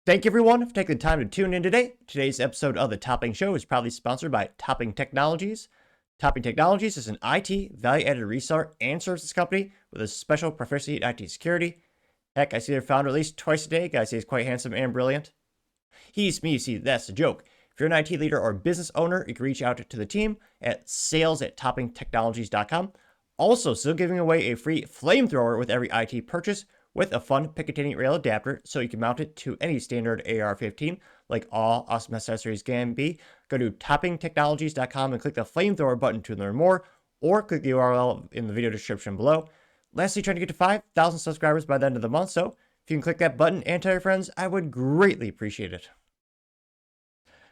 Thank you everyone for taking the time to tune in today. Today's episode of The Topping Show is proudly sponsored by Topping Technologies. Topping Technologies is an IT value-added reseller and services company with a special proficiency in IT security. Heck, I see their founder at least twice a day. Guy says he's quite handsome and brilliant. He's me, you see, that's a joke. If you're an IT leader or business owner, you can reach out to the team at sales@toppingtechnologies.com. Also, still giving away a free flamethrower with every IT purchase with a fun Picatinny rail adapter so you can mount it to any standard AR-15 like all awesome accessories can be. Go to toppingtechnologies.com and click the flamethrower button to learn more, or click the URL in the video description below. Lastly, trying to get to 5,000 subscribers by the end of the month, so if you can click that button and tell your friends, I would greatly appreciate it.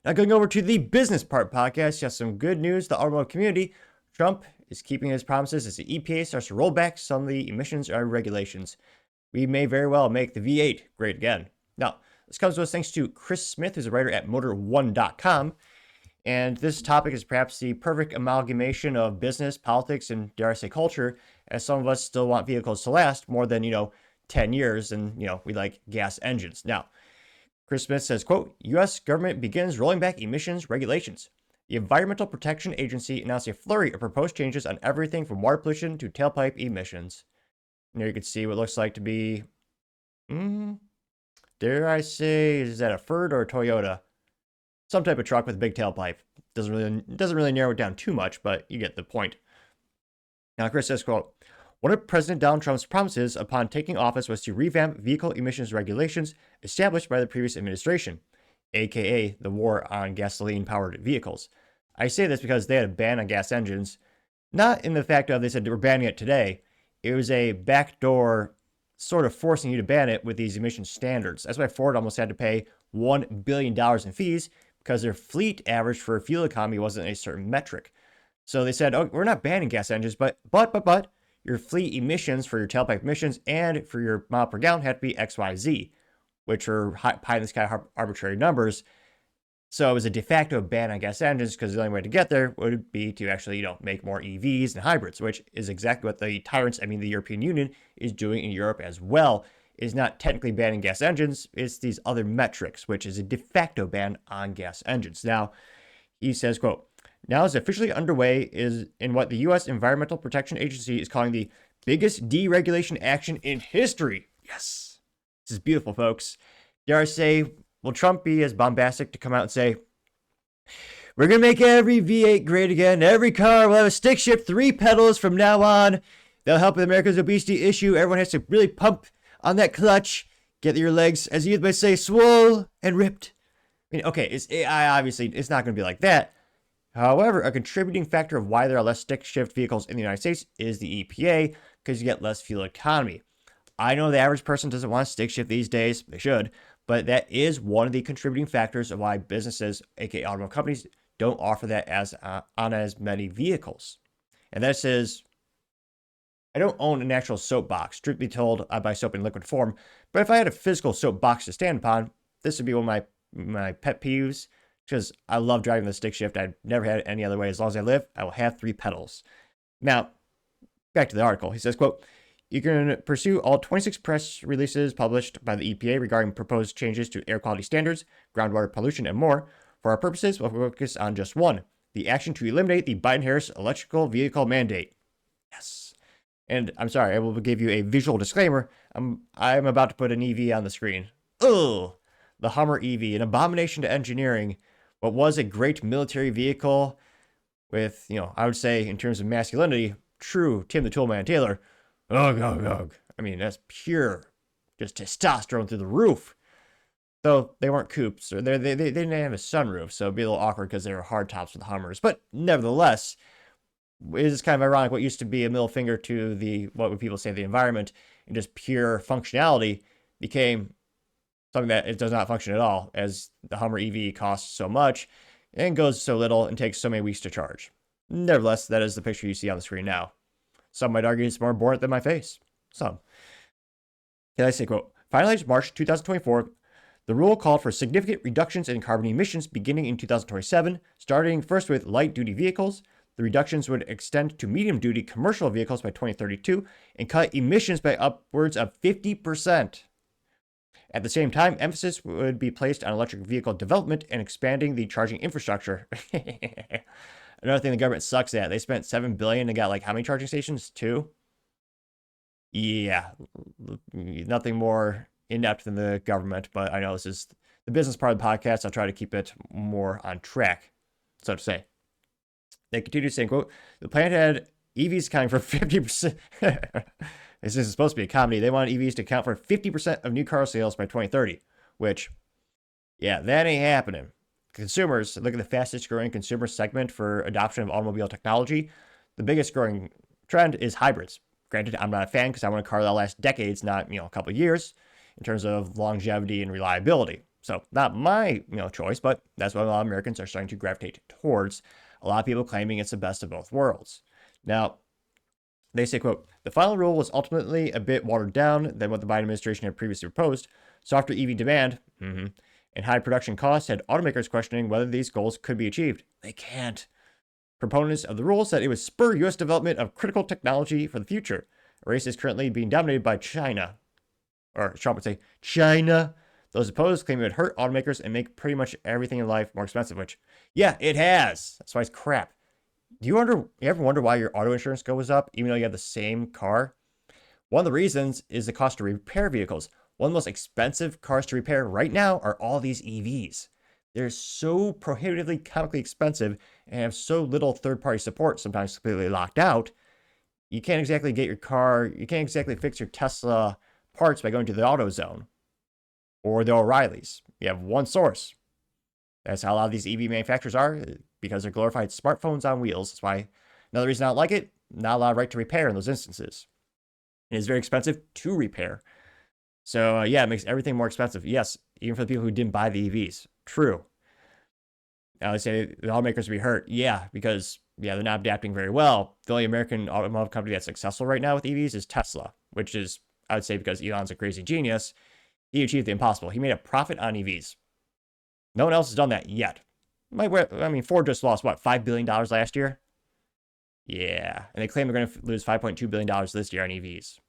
Now going over to the business part podcast, just some good news to the automotive community. Trump is keeping his promises as the EPA starts to roll back some of the emissions regulations. We may very well make the V8 great again. Now, this comes to us thanks to Chris Smith, who's a writer at Motor1.com. And this topic is perhaps the perfect amalgamation of business, politics, and dare I say culture, as some of us still want vehicles to last more than, 10 years, and, we like gas engines. Now, Chris Smith says, quote, U.S. government begins rolling back emissions regulations. The Environmental Protection Agency announced a flurry of proposed changes on everything from water pollution to tailpipe emissions. And here you can see what looks like to be, dare I say, is that a Ford or a Toyota? Some type of truck with a big tailpipe. Doesn't really narrow it down too much, but you get the point. Now, Chris says, quote, one of President Donald Trump's promises upon taking office was to revamp vehicle emissions regulations established by the previous administration, aka the war on gasoline-powered vehicles. I say this because they had a ban on gas engines, not in the fact of they said they were banning it today. It was a backdoor sort of forcing you to ban it with these emission standards. That's why Ford almost had to pay $1 billion in fees because their fleet average for fuel economy wasn't a certain metric. So they said, oh, we're not banning gas engines, but your fleet emissions for your tailpipe emissions and for your mile per gallon had to be XYZ, which are pie in the sky arbitrary numbers. So it was a de facto ban on gas engines because the only way to get there would be to actually, make more EVs and hybrids, which is exactly what the the European Union is doing in Europe as well. It is not technically banning gas engines, it's these other metrics, which is a de facto ban on gas engines. Now, he says, quote, now is officially underway is in what the U.S. Environmental Protection Agency is calling the biggest deregulation action in history. Yes. This is beautiful, folks. Dare I say, will Trump be as bombastic to come out and say, we're going to make every V8 great again. Every car will have a stick shift 3 pedals from now on. That'll help with America's obesity issue. Everyone has to really pump on that clutch. Get your legs, as you might say, swole and ripped. Okay, obviously, it's not going to be like that. However, a contributing factor of why there are less stick shift vehicles in the United States is the EPA, because you get less fuel economy. I know the average person doesn't want to stick shift these days. They should. But that is one of the contributing factors of why businesses, aka automotive companies, don't offer that on as many vehicles. And that says, I don't own an actual soapbox. Strictly told, I buy soap in liquid form. But if I had a physical soapbox to stand upon, this would be one of my pet peeves, because I love driving the stick shift. I've never had it any other way. As long as I live, I will have 3 pedals. Now, back to the article. He says, quote, you can pursue all 26 press releases published by the EPA regarding proposed changes to air quality standards, groundwater pollution, and more. For our purposes, we'll focus on just one, the action to eliminate the Biden-Harris electrical vehicle mandate. Yes. And I'm sorry, I will give you a visual disclaimer. I'm about to put an EV on the screen. Ugh! The Hummer EV, an abomination to engineering. What was a great military vehicle with, I would say, in terms of masculinity, true Tim the Toolman Taylor. Ugh, ugh, ugh. That's pure, just testosterone through the roof. Though they weren't coupes, or they didn't have a sunroof, so it'd be a little awkward because they were hard tops with Hummers. But nevertheless, it is kind of ironic what used to be a middle finger to what would people say, the environment, and just pure functionality became something that it does not function at all, as the Hummer EV costs so much and goes so little and takes so many weeks to charge. Nevertheless, that is the picture you see on the screen now. Some might argue it's more important than my face. Some. Can I say, quote, finalized March 2024, the rule called for significant reductions in carbon emissions beginning in 2027, starting first with light-duty vehicles. The reductions would extend to medium-duty commercial vehicles by 2032 and cut emissions by upwards of 50%. At the same time, emphasis would be placed on electric vehicle development and expanding the charging infrastructure. Another thing the government sucks at, they spent $7 billion and got like how many charging stations? 2? Yeah, nothing more in-depth than the government, but I know this is the business part of the podcast. I'll try to keep it more on track, so to say. They continue saying, quote, the plan had EVs accounting for 50%. This is supposed to be a comedy. They want EVs to account for 50% of new car sales by 2030, which, yeah, that ain't happening. Consumers, look at the fastest growing consumer segment for adoption of automobile technology. The biggest growing trend is hybrids. Granted, I'm not a fan because I want a car that'll last decades, not, a couple of years in terms of longevity and reliability. So not my, choice, but that's what a lot of Americans are starting to gravitate towards. A lot of people claiming it's the best of both worlds. Now, they say, quote, the final rule was ultimately a bit watered down than what the Biden administration had previously proposed. Softer EV demand and high production costs had automakers questioning whether these goals could be achieved. They can't. Proponents of the rule said it would spur U.S. development of critical technology for the future. A race is currently being dominated by China. Or Trump would say, China. Those opposed claim it would hurt automakers and make pretty much everything in life more expensive, which, yeah, it has. That's why it's crap. Do you ever wonder why your auto insurance goes up, even though you have the same car? One of the reasons is the cost to repair vehicles. One of the most expensive cars to repair right now are all these EVs. They're so prohibitively comically expensive and have so little third-party support, sometimes completely locked out. You can't exactly get your car, you can't exactly fix your Tesla parts by going to the AutoZone or the O'Reilly's. You have one source. That's how a lot of these EV manufacturers are, because they're glorified smartphones on wheels. That's why another reason I don't like it, not a lot of right to repair in those instances. It is very expensive to repair. So yeah, it makes everything more expensive. Yes, even for the people who didn't buy the EVs. True. Now they say the automakers will be hurt. Yeah, because they're not adapting very well. The only American automotive company that's successful right now with EVs is Tesla, which is, I would say, because Elon's a crazy genius. He achieved the impossible. He made a profit on EVs. No one else has done that yet. Ford just lost, $5 billion last year? Yeah, and they claim they're going to lose $5.2 billion this year on EVs.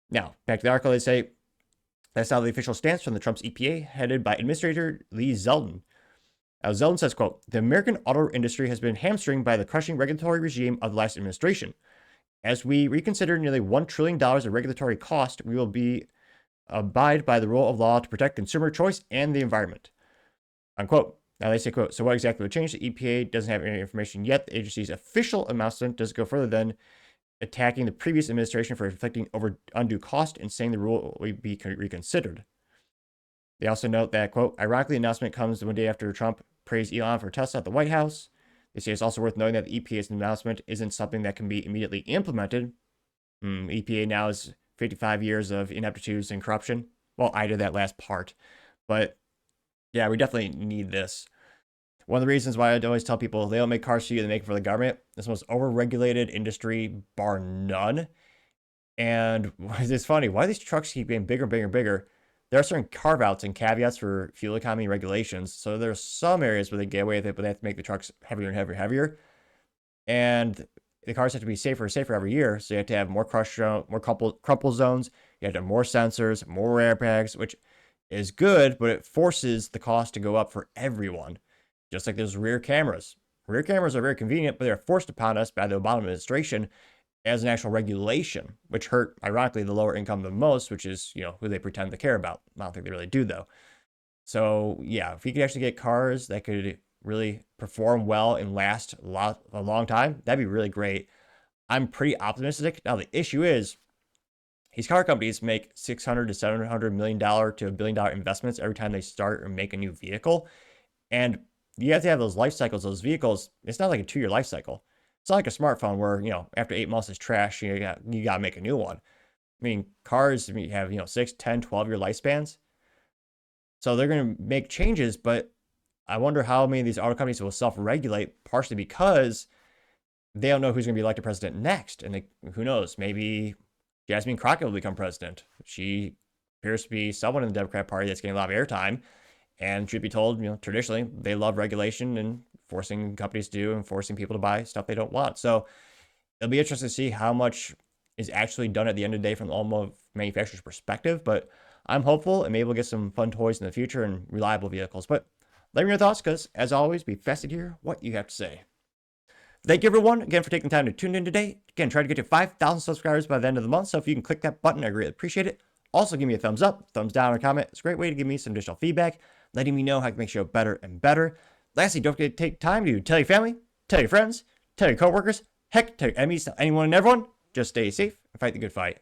Now, back to the article, they say, that's now the official stance from the Trump's EPA, headed by Administrator Lee Zeldin. Zeldin says, quote, the American auto industry has been hamstringed by the crushing regulatory regime of the last administration. As we reconsider nearly $1 trillion of regulatory cost, we will abide by the rule of law to protect consumer choice and the environment. Unquote. Now they say, quote, so what exactly would change? The EPA doesn't have any information yet. The agency's official announcement doesn't go further than attacking the previous administration for inflicting undue cost and saying the rule will be reconsidered. They also note that, quote, ironically, the announcement comes one day after Trump praised Elon for Tesla at the White House. They say it's also worth noting that the EPA's announcement isn't something that can be immediately implemented. EPA now is 55 years of ineptitude and corruption. Well, I did that last part. But yeah, we definitely need this. One of the reasons why I always tell people they don't make cars for you, they make it for the government. It's the most overregulated industry, bar none. And it's funny, why these trucks keep getting bigger and bigger and bigger? There are certain carve-outs and caveats for fuel economy regulations. So there's some areas where they get away with it, but they have to make the trucks heavier and heavier and heavier. And the cars have to be safer and safer every year. So you have to have more crumple zones. You have to have more sensors, more airbags, which is good, but it forces the cost to go up for everyone. Just like those rear cameras. Rear cameras are very convenient, but they're forced upon us by the Obama administration as an actual regulation, which hurt, ironically, the lower income the most, which is, who they pretend to care about. I don't think they really do, though. So, yeah, if we could actually get cars that could really perform well and last a long time, that'd be really great. I'm pretty optimistic. Now, the issue is, these car companies make $600 to $700 million to $1 billion investments every time they start or make a new vehicle. And you have to have those life cycles, those vehicles. It's not like a 2-year life cycle. It's not like a smartphone where, after 8 months it's trash, you got to make a new one. Cars have, 6, 10, 12-year lifespans. So they're going to make changes, but I wonder how many of these auto companies will self-regulate, partially because they don't know who's going to be elected president next. And who knows, maybe Jasmine Crockett will become president. She appears to be someone in the Democrat Party that's getting a lot of airtime. And should be told, traditionally, they love regulation and forcing companies to do and forcing people to buy stuff they don't want. So it'll be interesting to see how much is actually done at the end of the day from the automotive manufacturer's perspective. But I'm hopeful and maybe we'll get some fun toys in the future and reliable vehicles. But let me know your thoughts, because as always, be fascinated to hear what you have to say. Thank you, everyone, again, for taking the time to tune in today. Again, try to get to 5,000 subscribers by the end of the month, so if you can click that button, I greatly appreciate it. Also, give me a thumbs up, thumbs down, or comment. It's a great way to give me some additional feedback, letting me know how I can make the show better and better. Lastly, don't forget to take time to tell your family, tell your friends, tell your coworkers, heck, tell your enemies, tell anyone and everyone. Just stay safe and fight the good fight.